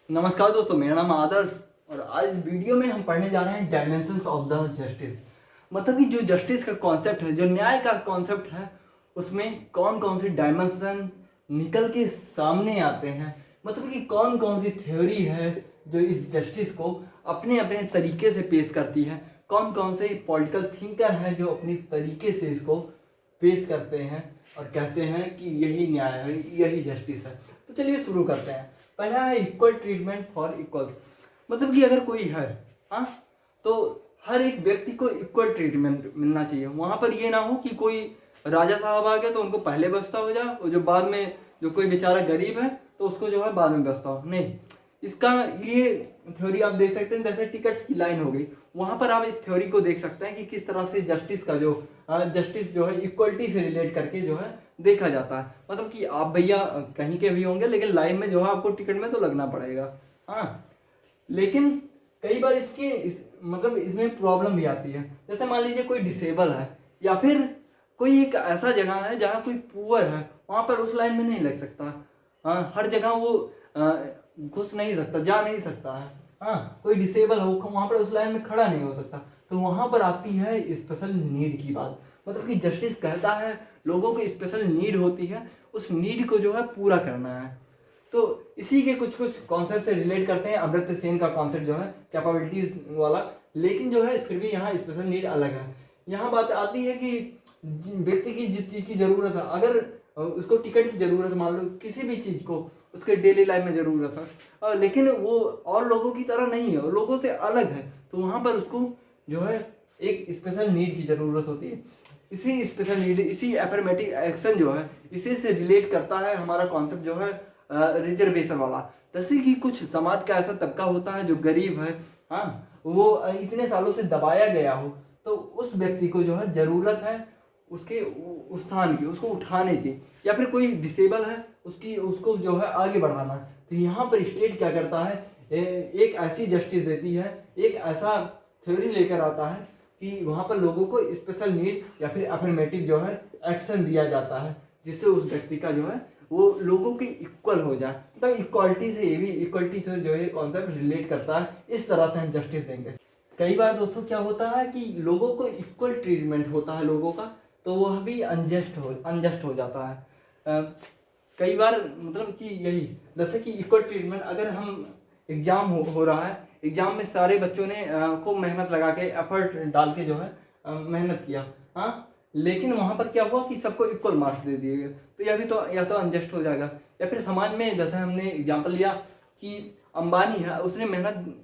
नमस्कार दोस्तों, मेरा नाम आदर्श और आज वीडियो में हम पढ़ने जा रहे हैं डायमेंशंस ऑफ द जस्टिस। मतलब कि जो जस्टिस का कॉन्सेप्ट है, जो न्याय का कॉन्सेप्ट है, उसमें कौन कौन से डायमेंशन निकल के सामने आते हैं। मतलब कि कौन कौन सी थ्योरी है जो इस जस्टिस को अपने अपने तरीके से पेश करती है, कौन कौन से पॉलिटिकल थिंकर हैं जो अपनी तरीके से इसको पेश करते हैं और कहते हैं कि यही न्याय है, यही जस्टिस है। तो चलिए शुरू करते हैं। पहला है इक्वल ट्रीटमेंट फॉर इक्वल्स। मतलब कि अगर कोई है, हाँ, तो हर एक व्यक्ति को इक्वल ट्रीटमेंट मिलना चाहिए। वहां पर ये ना हो कि कोई राजा साहब आ गया तो उनको पहले व्यवस्था हो जाए और जो बाद में जो कोई बेचारा गरीब है तो उसको जो है बाद में व्यवस्था हो। नहीं, इसका ये थ्योरी आप देख सकते हैं, जैसे टिकट्स की लाइन हो गई, वहां पर आप इस थ्योरी को देख सकते हैं कि किस तरह से जस्टिस का जस्टिस जो है इक्वलिटी से रिलेट करके जो है देखा जाता है। मतलब कि आप भैया कहीं के भी होंगे लेकिन लाइन में जो है आपको टिकट में तो लगना पड़ेगा, हाँ। लेकिन कई बार मतलब इसमें प्रॉब्लम भी आती है। जैसे मान लीजिए कोई डिसेबल है या फिर कोई एक ऐसा जगह है जहाँ कोई पुअर है, वहां पर उस लाइन में नहीं लग सकता। हाँ, हर जगह वो घुस नहीं सकता, जा नहीं सकता है। हाँ, कोई डिसेबल हो वहां पर उस लाइन में खड़ा नहीं हो सकता। तो वहां पर आती है स्पेशल नीड की बात। मतलब कि जस्टिस कहता है लोगों को स्पेशल नीड होती है, उस नीड को जो है पूरा करना है। तो इसी के कुछ कुछ कॉन्सेप्ट से रिलेट करते हैं। अमर्त्य सेन का कॉन्सेप्ट जो है कैपेबिलिटीज वाला, लेकिन जो है फिर भी यहाँ स्पेशल नीड अलग है। यहाँ बात आती है कि व्यक्ति की जिस चीज़ की ज़रूरत है, अगर उसको टिकट की ज़रूरत, मान लो किसी भी चीज़ को उसके डेली लाइफ में ज़रूरत है, लेकिन वो और लोगों की तरह नहीं है, लोगों से अलग है, तो वहाँ पर उसको जो है एक स्पेशल नीड की ज़रूरत होती है। इसी स्पेशल नीड, इसी एफर्मेटिव एक्शन जो है, इसी से रिलेट करता है हमारा कॉन्सेप्ट जो है रिजर्वेशन वाला। जैसे कि कुछ समाज का ऐसा तबका होता है जो गरीब है, हाँ, वो इतने सालों से दबाया गया हो, तो उस व्यक्ति को जो है जरूरत है उसके उस स्थान की, उसको उठाने की, या फिर कोई डिसेबल है उसको जो है आगे बढ़ाना। तो यहाँ पर स्टेट क्या करता है, एक ऐसी जस्टिस देती है, एक ऐसा थ्योरी लेकर आता है कि वहाँ पर लोगों को स्पेशल नीड या फिर अफर्मेटिव जो है एक्शन दिया जाता है, जिससे उस व्यक्ति का जो है वो लोगों की इक्वल हो जाए। मतलब इक्वालिटी से, ये भी इक्वालिटी से जो है कॉन्सेप्ट रिलेट करता है। इस तरह से हम जस्टिस देंगे। कई बार दोस्तों क्या होता है कि लोगों को इक्वल ट्रीटमेंट होता है लोगों का, तो वह भी अनजस्ट हो जाता है। कई बार मतलब कि यही, जैसे कि इक्वल ट्रीटमेंट, अगर हम एग्जाम हो रहा है, एग्जाम में सारे बच्चों ने खूब मेहनत लगा के एफर्ट डाल के जो है मेहनत किया, हाँ, लेकिन वहां पर क्या हुआ कि सबको इक्वल मार्क्स दे दिए गए, तो यह भी तो या तो अनजस्ट हो जाएगा। या फिर समाज में जैसे हमने एग्जाम्पल लिया कि अंबानी है, उसने मेहनत,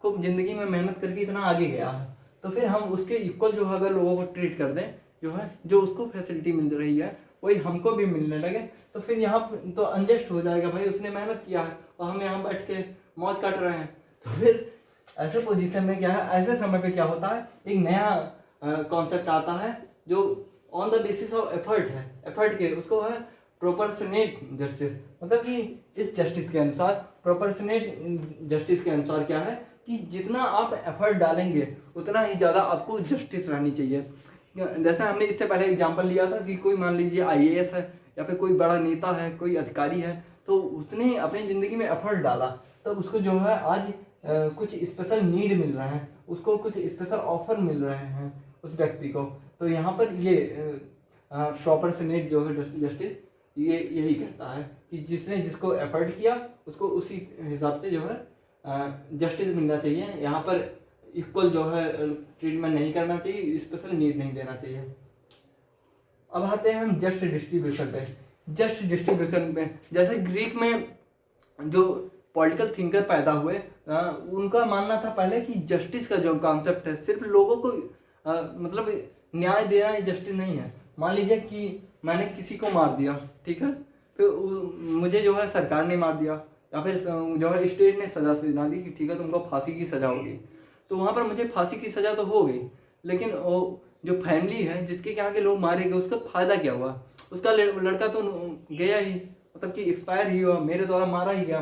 खूब जिंदगी में मेहनत करके इतना आगे गया है, तो फिर हम उसके इक्वल जो है अगर लोगों को ट्रीट कर दें, जो है जो उसको फैसिलिटी मिल रही है वही हमको भी मिलने लगे, तो फिर यहाँ तो अनजस्ट हो जाएगा। भाई उसने मेहनत किया है और हम यहाँ बैठ के मौज काट रहे हैं। तो फिर ऐसे पोजीशन में क्या है, ऐसे समय पे क्या होता है, एक नया कॉन्सेप्ट आता है जो on the basis of effort है, एफर्ट के, उसको है प्रोपोर्शनेट जस्टिस। मतलब कि इस जस्टिस के अनुसार, प्रोपोर्शनेट जस्टिस के अनुसार क्या है कि जितना आप एफर्ट डालेंगे उतना ही ज़्यादा आपको जस्टिस रहनी चाहिए। जैसे हमने इससे पहले एग्जांपल लिया था कि कोई मान लीजिए आईएएस है या फिर कोई बड़ा नेता है, कोई अधिकारी है, तो उसने अपनी ज़िंदगी में एफर्ट डाला, तो उसको जो है आज कुछ स्पेशल नीड मिल रहा है, उसको कुछ स्पेशल ऑफर मिल रहे हैं उस व्यक्ति को। तो यहाँ पर ये प्रोपोर्शनेट जो है जस्टिस ये यही कहता है कि जिसने जिसको एफर्ट किया उसको उसी हिसाब से जो है जस्टिस मिलना चाहिए। यहाँ पर इक्वल जो है ट्रीटमेंट नहीं करना चाहिए, स्पेशल नीड नहीं देना चाहिए। अब आते हैं हम जस्ट डिस्ट्रीब्यूशन पे। जस्ट डिस्ट्रीब्यूशन पे जैसे ग्रीक में जो पॉलिटिकल थिंकर पैदा हुए, उनका मानना था पहले कि जस्टिस का जो कॉन्सेप्ट है सिर्फ लोगों को मतलब न्याय देना ही जस्टिस नहीं है। मान लीजिए कि मैंने किसी को मार दिया, ठीक है, फिर मुझे जो है सरकार ने मार दिया या फिर जो है स्टेट ने सजा सुना दी कि ठीक है तुमको फांसी की सजा होगी, तो वहाँ पर मुझे फांसी की सजा तो हो गई, लेकिन वो जो फैमिली है जिसके क्या के लोग मारे गए उसका फायदा क्या हुआ? उसका लड़का तो गया ही, मतलब कि एक्सपायर ही हुआ, मेरे द्वारा मारा ही गया,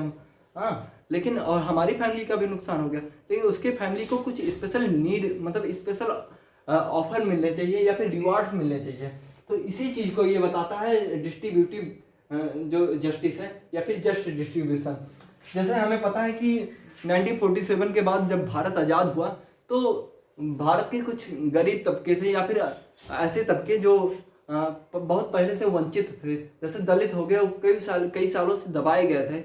हाँ, लेकिन और हमारी फैमिली का भी नुकसान हो गया। लेकिन उसके फैमिली को कुछ स्पेशल नीड, मतलब स्पेशल ऑफर मिलने चाहिए या फिर रिवार्ड्स मिलने चाहिए। तो इसी चीज़ को ये बताता है डिस्ट्रीब्यूटिव जो जस्टिस है या फिर जस्ट डिस्ट्रीब्यूशन। जैसे हमें पता है कि 1947 के बाद जब भारत आज़ाद हुआ तो भारत के कुछ गरीब तबके थे या फिर ऐसे तबके जो बहुत पहले से वंचित थे, जैसे दलित हो गए, वो कई सालों से दबाए गए थे।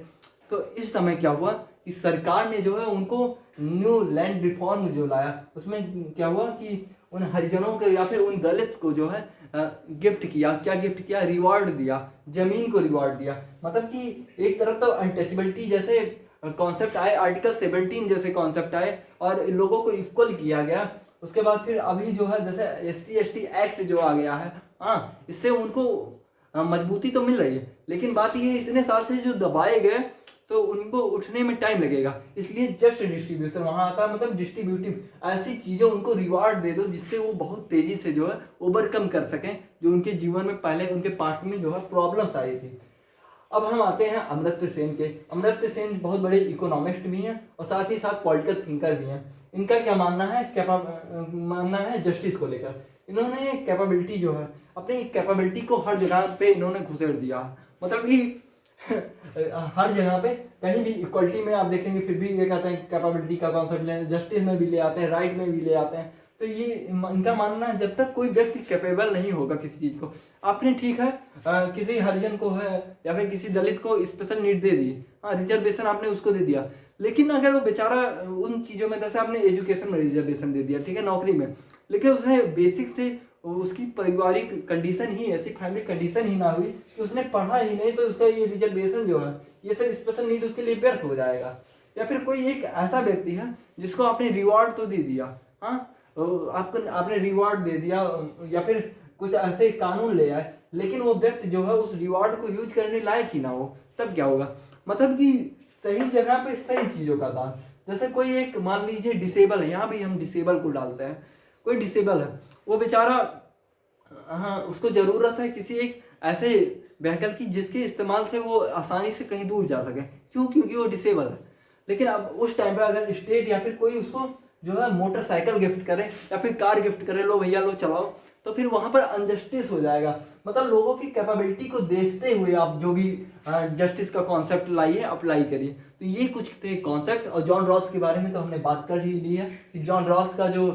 तो इस समय क्या हुआ कि सरकार ने जो है उनको न्यू लैंड रिफॉर्म जो लाया, उसमें क्या हुआ कि उन हरिजनों के या फिर उन दलित को जो है गिफ्ट किया। क्या गिफ्ट किया? रिवॉर्ड दिया, जमीन को रिवॉर्ड दिया। मतलब कि एक तरफ तो अनटचेबिलिटी जैसे कॉन्सेप्ट आए, आर्टिकल 17 जैसे कॉन्सेप्ट आए और लोगों को इक्वल किया गया। उसके बाद फिर अभी जो है जैसे SC/ST एक्ट जो आ गया है, हाँ, इससे उनको मजबूती तो मिल रही है, लेकिन बात ये है इतने साल से जो दबाए गए तो उनको उठने में टाइम लगेगा। इसलिए जस्ट डिस्ट्रीब्यूशन वहाँ आता है, मतलब डिस्ट्रीब्यूटिव, ऐसी चीज़ें उनको रिवार्ड दे दो जिससे वो बहुत तेज़ी से जो है ओवरकम कर सकें जो उनके जीवन में पहले उनके पास्ट में जो है प्रॉब्लम्स आई थी। अब हम आते हैं अमर्त्य सेन के। अमर्त्य सेन बहुत बड़े इकोनॉमिस्ट भी हैं और साथ ही साथ पॉलिटिकल थिंकर भी हैं। इनका क्या मानना है जस्टिस को लेकर। इन्होंने कैपेबिलिटी जो है, अपनी कैपेबिलिटी को हर जगह पे इन्होंने घुसेड़ दिया। मतलब कि हर जगह पे कहीं भी इक्वलिटी में आप देखेंगे फिर भी ये कहते हैं कैपेबिलिटी का कॉन्सेप्ट ले, जस्टिस में भी ले आते हैं, राइट में भी ले आते हैं। तो ये इनका मानना है जब तक कोई व्यक्ति कैपेबल नहीं होगा किसी चीज़ को, आपने ठीक है किसी हरिजन को है या फिर किसी दलित को स्पेशल नीड दे दी, हाँ, रिजर्वेशन आपने उसको दे दिया, लेकिन अगर वो बेचारा उन चीज़ों में, जैसे आपने एजुकेशन में रिजर्वेशन दे दिया, ठीक है, नौकरी में, लेकिन उसने बेसिक से उसकी पारिवारिक कंडीशन ही ऐसी, फैमिली कंडीशन ही ना हुई कि उसने पढ़ा ही नहीं, तो उसका ये रिजर्वेशन जो है, ये सब स्पेशल नीड उसके लिए व्यर्थ हो जाएगा। या फिर कोई एक ऐसा व्यक्ति है जिसको आपने रिवॉर्ड तो दे दिया, हाँ, आपने रिवॉर्ड दे दिया या फिर कुछ ऐसे कानून ले आए, लेकिन वो व्यक्ति जो है उस रिवॉर्ड को यूज करने लायक ही ना हो, तब क्या होगा? मतलब कि सही जगह पे सही चीज़ों का दान। जैसे कोई एक मान लीजिए डिसेबल है, यहाँ भी हम डिसेबल को डालते हैं, कोई डिसेबल है, वो बेचारा, हाँ, उसको ज़रूरत है किसी एक ऐसे व्हीकल की जिसके इस्तेमाल से वो आसानी से कहीं दूर जा सके। क्यों? क्योंकि वो डिसेबल है। लेकिन अब उस टाइम पे अगर स्टेट या फिर कोई उसको जो है मोटरसाइकिल गिफ्ट करे या फिर कार गिफ्ट करे, लो भैया लो चलाओ, तो फिर वहाँ पर अनजस्टिस हो जाएगा। मतलब लोगों की कैपेबिलिटी को देखते हुए आप जो भी जस्टिस का कॉन्सेप्ट लाइए, अप्लाई करिए। तो ये कुछ थे कॉन्सेप्ट। और जॉन रॉल्स के बारे में तो हमने बात कर ही ली है कि जॉन रॉल्स का जो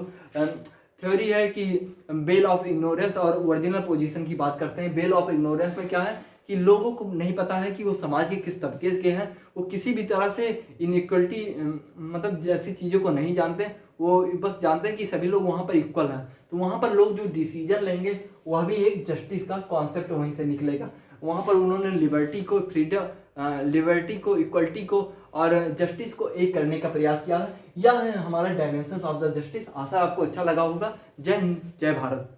थ्योरी है कि बेल ऑफ इग्नोरेंस और ओरिजिनल पोजीशन की बात करते हैं। बेल ऑफ इग्नोरेंस में क्या है कि लोगों को नहीं पता है कि वो समाज के किस तबके के हैं, वो किसी भी तरह से इनइक्वलिटी मतलब जैसी चीज़ों को नहीं जानते, वो बस जानते हैं कि सभी लोग वहाँ पर इक्वल हैं। तो वहाँ पर लोग जो डिसीजन लेंगे वह भी एक जस्टिस का कॉन्सेप्ट वहीं से निकलेगा। वहाँ पर उन्होंने लिबर्टी को, लिबर्टी को, इक्वलिटी को और जस्टिस को एक करने का प्रयास किया है। यह है हमारा डायमेंशंस ऑफ द जस्टिस। आशा आपको अच्छा लगा होगा। जय हिंद, जय भारत।